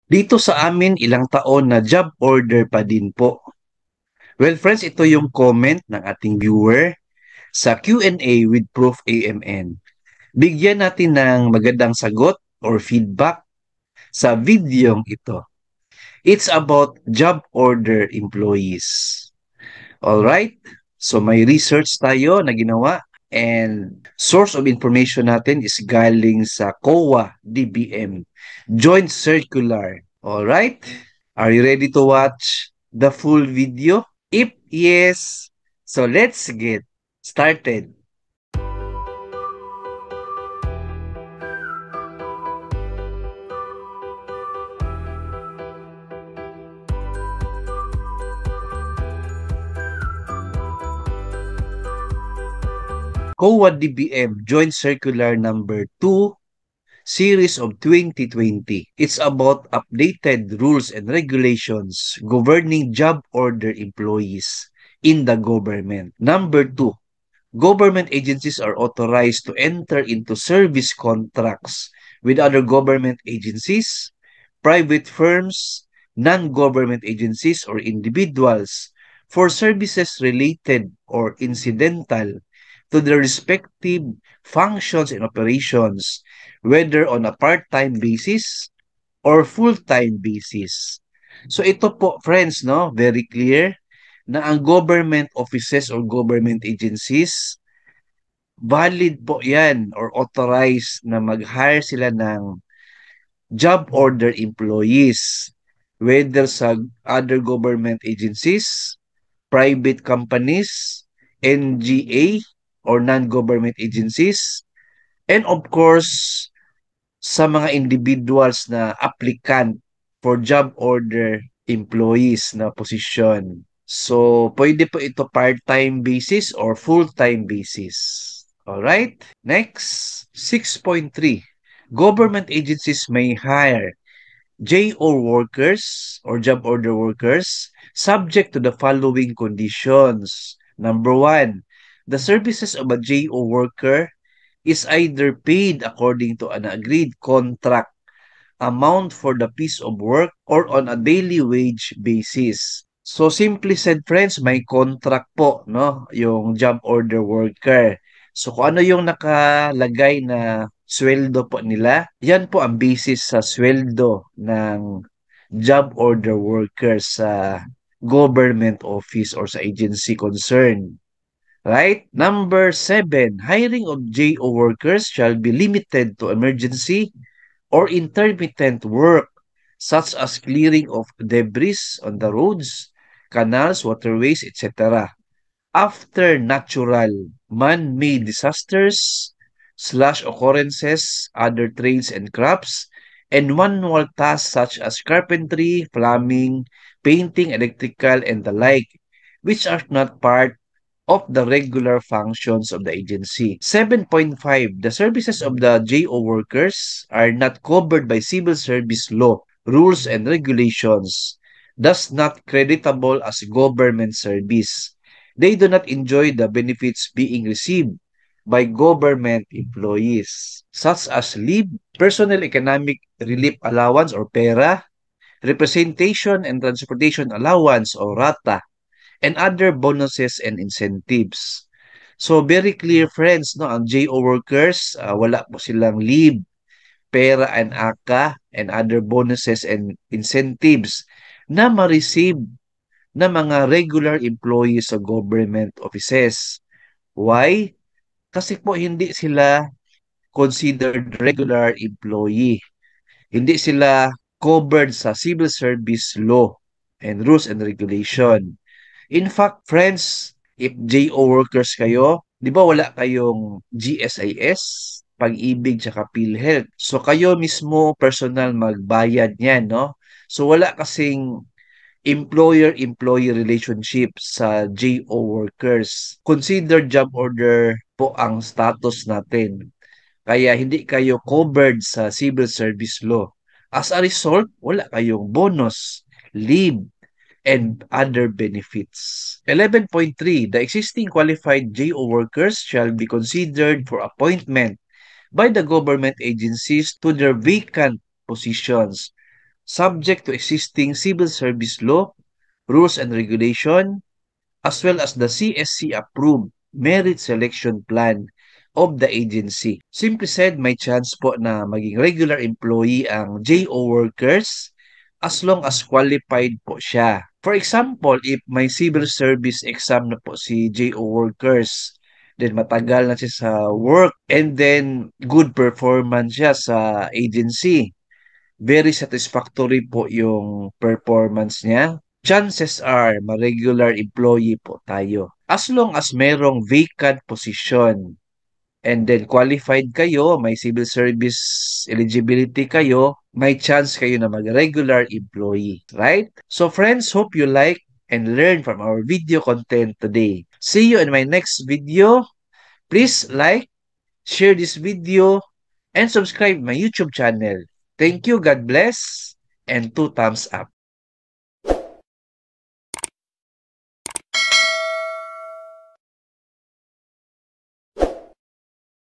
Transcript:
Dito sa amin, ilang taon na job order pa din po. Well, friends, ito yung comment ng ating viewer sa Q&A with Proof AMN. Bigyan natin ng magandang sagot or feedback sa videong ito. It's about job order employees. Alright? So may research tayo na ginawa and source of information natin is galing sa COA DBM Joint Circular. Alright? Are you ready to watch the full video? If yes, so let's get started. COA DBM Joint Circular number 2 series of 2020. It's about updated rules and regulations governing job order employees in the government. Number 2, government agencies are authorized to enter into service contracts with other government agencies, private firms, non-government agencies, or individuals for services related or incidental to their respective functions and operations, whether on a part-time basis or full-time basis. So ito po, friends, no, very clear na ang government offices or government agencies, valid po yan or authorized na mag-hire sila ng job order employees, whether sa other government agencies, private companies, NGA, or non-government agencies, and of course, sa mga individuals na applicant for job order employees na posisyon. So, pwede po ito part-time basis or full-time basis. Alright? Next, 6.3. Government agencies may hire JO workers or job order workers subject to the following conditions. Number one, the services of a JO worker is either paid according to an agreed contract amount for the piece of work or on a daily wage basis. So simply said, friends, may contract po, no, yung job order worker. So kung ano yung nakalagay na sweldo po nila, yan po ang basis sa sweldo ng job order worker sa government office or sa agency concerned. Right? Number 7, hiring of JO workers shall be limited to emergency or intermittent work such as clearing of debris on the roads, canals, waterways, etc. After natural, man-made disasters, slash occurrences, other trades and crafts, and manual tasks such as carpentry, plumbing, painting, electrical, and the like, which are not part of the regular functions of the agency. 7.5. The services of the JO workers are not covered by civil service law, rules, and regulations, thus not creditable as government service. They do not enjoy the benefits being received by government employees, such as leave, personal economic relief allowance or PERA, representation and transportation allowance or RATA, and other bonuses and incentives. So very clear, friends, no, ang JO workers, wala po silang leave, pera and AKA and other bonuses and incentives na ma-receive na mga regular employees sa government offices. Why? Kasi po hindi sila considered regular employee. Hindi sila covered sa civil service law and rules and regulation. In fact, friends, if JO workers kayo, di ba wala kayong GSIS, Pag-ibig, tsaka PhilHealth. So kayo mismo personal magbayad niyan, no? So wala kasing employer-employee relationship sa JO workers. Consider job order po ang status natin. Kaya hindi kayo covered sa civil service law. As a result, wala kayong bonus, leave, and other benefits. 11.3. The existing qualified JO workers shall be considered for appointment by the government agencies to their vacant positions. subject to existing civil service law, rules and regulation, as well as the CSC-approved merit selection plan of the agency. Simply said, may chance po na maging regular employee ang JO workers as long as qualified po siya. For example, if may civil service exam na po si JO workers, then matagal na siya sa work, and then good performance siya sa agency, very satisfactory po yung performance niya, chances are ma-regular employee po tayo. As long as merong vacant position and then qualified kayo, may civil service eligibility kayo, may chance kayo na mag-regular employee, right? So friends, hope you like and learn from our video content today. See you in my next video. Please like, share this video, and subscribe my YouTube channel. Thank you, God bless, and 2 thumbs up.